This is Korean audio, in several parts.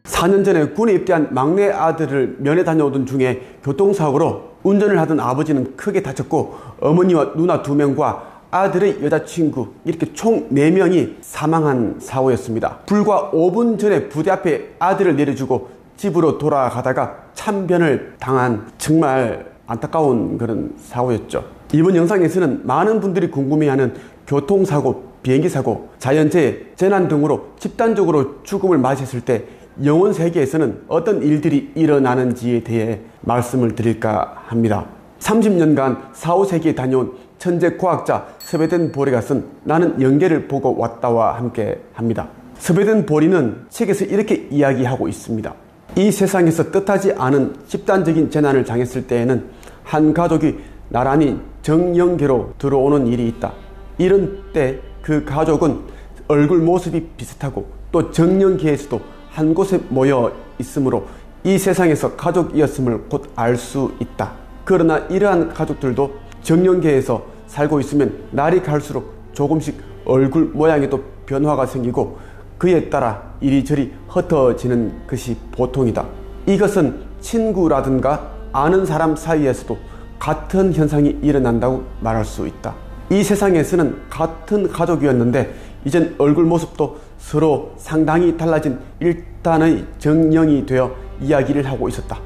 4년 전에 군에 입대한 막내 아들을 면회 다녀오던 중에 교통사고로 운전을 하던 아버지는 크게 다쳤고 어머니와 누나 2명과 아들의 여자친구 이렇게 총 4명이 사망한 사고였습니다. 불과 5분 전에 부대 앞에 아들을 내려주고 집으로 돌아가다가 참변을 당한 정말 안타까운 그런 사고였죠. 이번 영상에서는 많은 분들이 궁금해하는 교통사고, 비행기사고, 자연재해, 재난 등으로 집단적으로 죽음을 맞이했을 때 영혼 세계에서는 어떤 일들이 일어나는지에 대해 말씀을 드릴까 합니다. 30년간 4, 5세기에 다녀온 천재 과학자 스웨덴 보리가 쓴 나는 영계를 보고 왔다와 함께 합니다. 스웨덴 보리는 책에서 이렇게 이야기하고 있습니다. 이 세상에서 뜻하지 않은 집단적인 재난을 당했을 때에는 한 가족이 나란히 정령계로 들어오는 일이 있다. 이런 때 그 가족은 얼굴 모습이 비슷하고 또 정령계에서도 한 곳에 모여 있으므로 이 세상에서 가족이었음을 곧 알 수 있다. 그러나 이러한 가족들도 정령계에서 살고 있으면 날이 갈수록 조금씩 얼굴 모양에도 변화가 생기고 그에 따라 이리저리 흩어지는 것이 보통이다. 이것은 친구라든가 아는 사람 사이에서도 같은 현상이 일어난다고 말할 수 있다. 이 세상에서는 같은 가족이었는데 이젠 얼굴 모습도 서로 상당히 달라진 일단의 정령이 되어 이야기를 하고 있었다.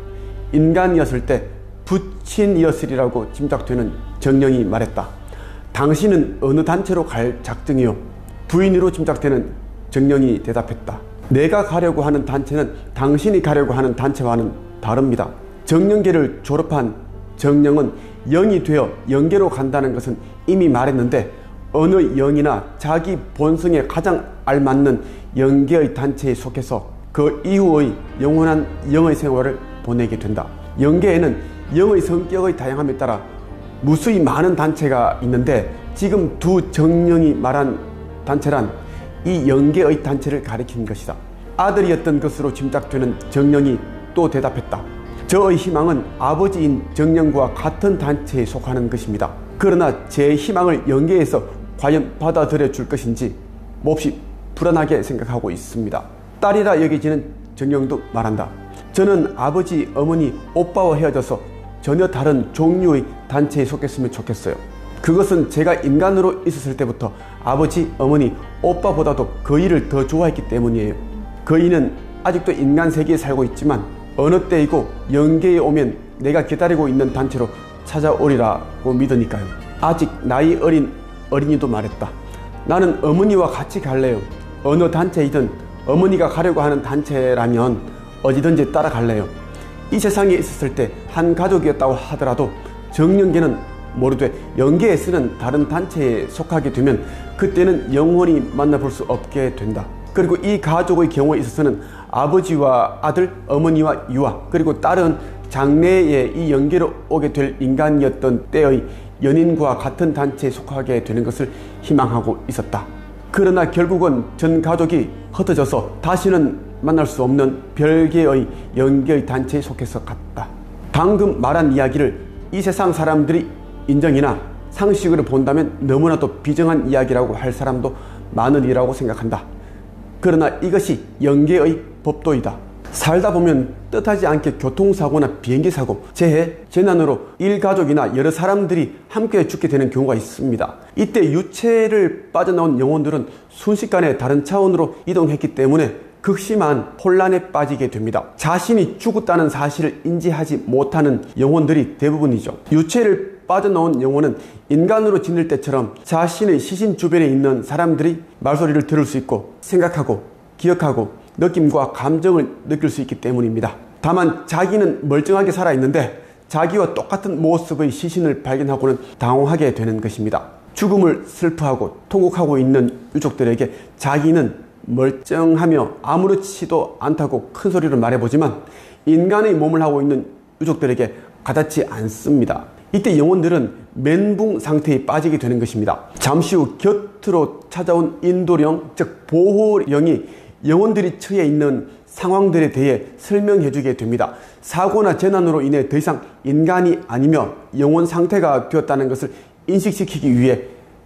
인간이었을 때 부친이었으리라고 짐작되는 정령이 말했다. 당신은 어느 단체로 갈 작정이요? 부인으로 짐작되는 정령이 대답했다. 내가 가려고 하는 단체는 당신이 가려고 하는 단체와는 다릅니다. 정령계를 졸업한 정령은 영이 되어 영계로 간다는 것은 이미 말했는데 어느 영이나 자기 본성에 가장 알맞는 영계의 단체에 속해서 그 이후의 영원한 영의 생활을 보내게 된다. 영계에는 영의 성격의 다양함에 따라 무수히 많은 단체가 있는데 지금 두 정령이 말한 단체란 이 영계의 단체를 가리킨 것이다. 아들이었던 것으로 짐작되는 정령이 또 대답했다. 저의 희망은 아버지인 정령과 같은 단체에 속하는 것입니다. 그러나 제 희망을 영계에서 과연 받아들여 줄 것인지 몹시 불안하게 생각하고 있습니다. 딸이라 여겨지는 정령도 말한다. 저는 아버지, 어머니, 오빠와 헤어져서 전혀 다른 종류의 단체에 속했으면 좋겠어요. 그것은 제가 인간으로 있었을 때부터 아버지, 어머니, 오빠보다도 거의를 더 좋아했기 때문이에요. 거의는 아직도 인간 세계에 살고 있지만 어느 때이고 영계에 오면 내가 기다리고 있는 단체로 찾아오리라고 믿으니까요. 아직 나이 어린 어린이도 말했다. 나는 어머니와 같이 갈래요. 어느 단체이든 어머니가 가려고 하는 단체라면 어디든지 따라갈래요. 이 세상에 있었을 때 한 가족이었다고 하더라도 정령계는 모르되 영계에 쓰는 다른 단체에 속하게 되면 그때는 영원히 만나볼 수 없게 된다. 그리고 이 가족의 경우에 있어서는 아버지와 아들, 어머니와 유아, 그리고 딸은 장래에 이 영계로 오게 될 인간이었던 때의 연인과 같은 단체에 속하게 되는 것을 희망하고 있었다. 그러나 결국은 전 가족이 흩어져서 다시는 만날 수 없는 별개의 영계의 단체에 속해서 갔다. 방금 말한 이야기를 이 세상 사람들이 인정이나 상식으로 본다면 너무나도 비정한 이야기라고 할 사람도 많으리라고 생각한다. 그러나 이것이 영계의 법도이다. 살다 보면 뜻하지 않게 교통사고나 비행기사고, 재해, 재난으로 일가족이나 여러 사람들이 함께 죽게 되는 경우가 있습니다. 이때 유체를 빠져나온 영혼들은 순식간에 다른 차원으로 이동했기 때문에 극심한 혼란에 빠지게 됩니다. 자신이 죽었다는 사실을 인지하지 못하는 영혼들이 대부분이죠. 유체를 빠져나온 영혼은 인간으로 지낼 때처럼 자신의 시신 주변에 있는 사람들이 말소리를 들을 수 있고 생각하고 기억하고 느낌과 감정을 느낄 수 있기 때문입니다. 다만 자기는 멀쩡하게 살아있는데 자기와 똑같은 모습의 시신을 발견하고는 당황하게 되는 것입니다. 죽음을 슬퍼하고 통곡하고 있는 유족들에게 자기는 멀쩡하며 아무렇지도 않다고 큰 소리로 말해보지만 인간의 몸을 하고 있는 유족들에게 가닿지 않습니다. 이때 영혼들은 멘붕 상태에 빠지게 되는 것입니다. 잠시 후 곁으로 찾아온 인도령, 즉 보호령이 영혼들이 처해 있는 상황들에 대해 설명해 주게 됩니다. 사고나 재난으로 인해 더 이상 인간이 아니며 영혼 상태가 되었다는 것을 인식시키기 위해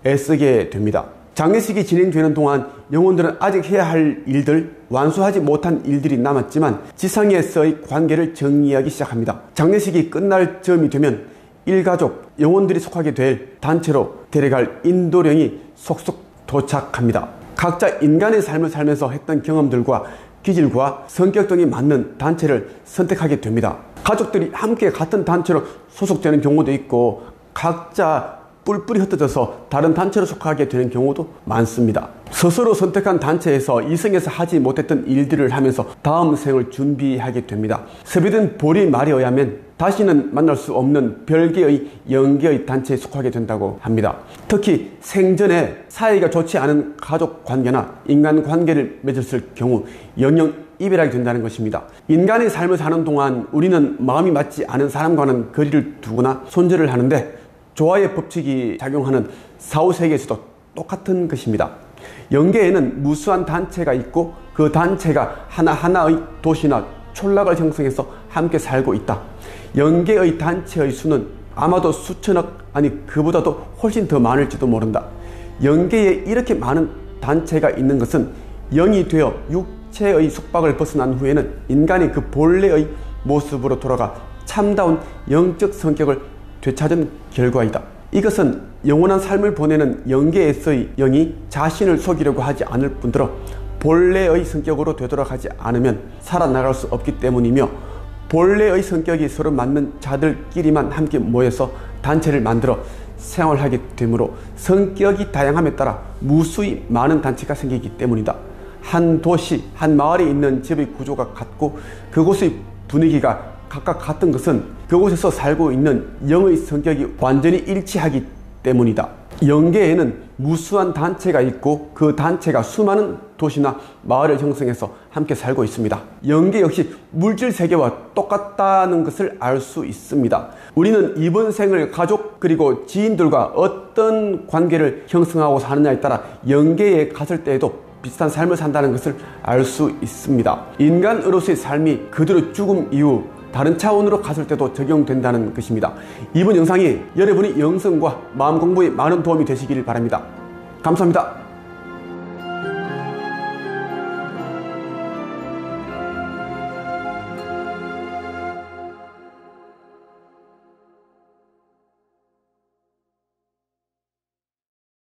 애쓰게 됩니다. 장례식이 진행되는 동안 영혼들은 아직 해야 할 일들, 완수하지 못한 일들이 남았지만 지상에서의 관계를 정리하기 시작합니다. 장례식이 끝날 즈음이 되면 일가족, 영혼들이 속하게 될 단체로 데려갈 인도령이 속속 도착합니다. 각자 인간의 삶을 살면서 했던 경험들과 기질과 성격 등이 맞는 단체를 선택하게 됩니다. 가족들이 함께 같은 단체로 소속되는 경우도 있고 각자 뿔뿔이 흩어져서 다른 단체로 속하게 되는 경우도 많습니다. 스스로 선택한 단체에서 이생에서 하지 못했던 일들을 하면서 다음 생을 준비하게 됩니다. 스웨덴 보리 말에 의하면 다시는 만날 수 없는 별개의 영계의 단체에 속하게 된다고 합니다. 특히 생전에 사이가 좋지 않은 가족 관계나 인간 관계를 맺었을 경우 영영 이별하게 된다는 것입니다. 인간의 삶을 사는 동안 우리는 마음이 맞지 않은 사람과는 거리를 두거나 손절을 하는데 조화의 법칙이 작용하는 사후세계에서도 똑같은 것입니다. 영계에는 무수한 단체가 있고 그 단체가 하나하나의 도시나 촌락을 형성해서 함께 살고 있다. 영계의 단체의 수는 아마도 수천억, 아니 그보다도 훨씬 더 많을지도 모른다. 영계에 이렇게 많은 단체가 있는 것은 영이 되어 육체의 속박을 벗어난 후에는 인간이 그 본래의 모습으로 돌아가 참다운 영적 성격을 되찾은 결과이다. 이것은 영원한 삶을 보내는 영계에서의 영이 자신을 속이려고 하지 않을 뿐더러 본래의 성격으로 되돌아가지 않으면 살아나갈 수 없기 때문이며 본래의 성격이 서로 맞는 자들끼리만 함께 모여서 단체를 만들어 생활하게 되므로 성격이 다양함에 따라 무수히 많은 단체가 생기기 때문이다. 한 도시, 한 마을에 있는 집의 구조가 같고 그곳의 분위기가 각각 같은 것은 그곳에서 살고 있는 영의 성격이 완전히 일치하기 때문이다. 영계에는 무수한 단체가 있고 그 단체가 수많은 도시나 마을을 형성해서 함께 살고 있습니다. 영계 역시 물질 세계와 똑같다는 것을 알 수 있습니다. 우리는 이번 생을 가족 그리고 지인들과 어떤 관계를 형성하고 사느냐에 따라 영계에 갔을 때에도 비슷한 삶을 산다는 것을 알 수 있습니다. 인간으로서의 삶이 그대로 죽음 이후 다른 차원으로 갔을 때도 적용된다는 것입니다. 이번 영상이 여러분의 영성과 마음 공부에 많은 도움이 되시길 바랍니다. 감사합니다.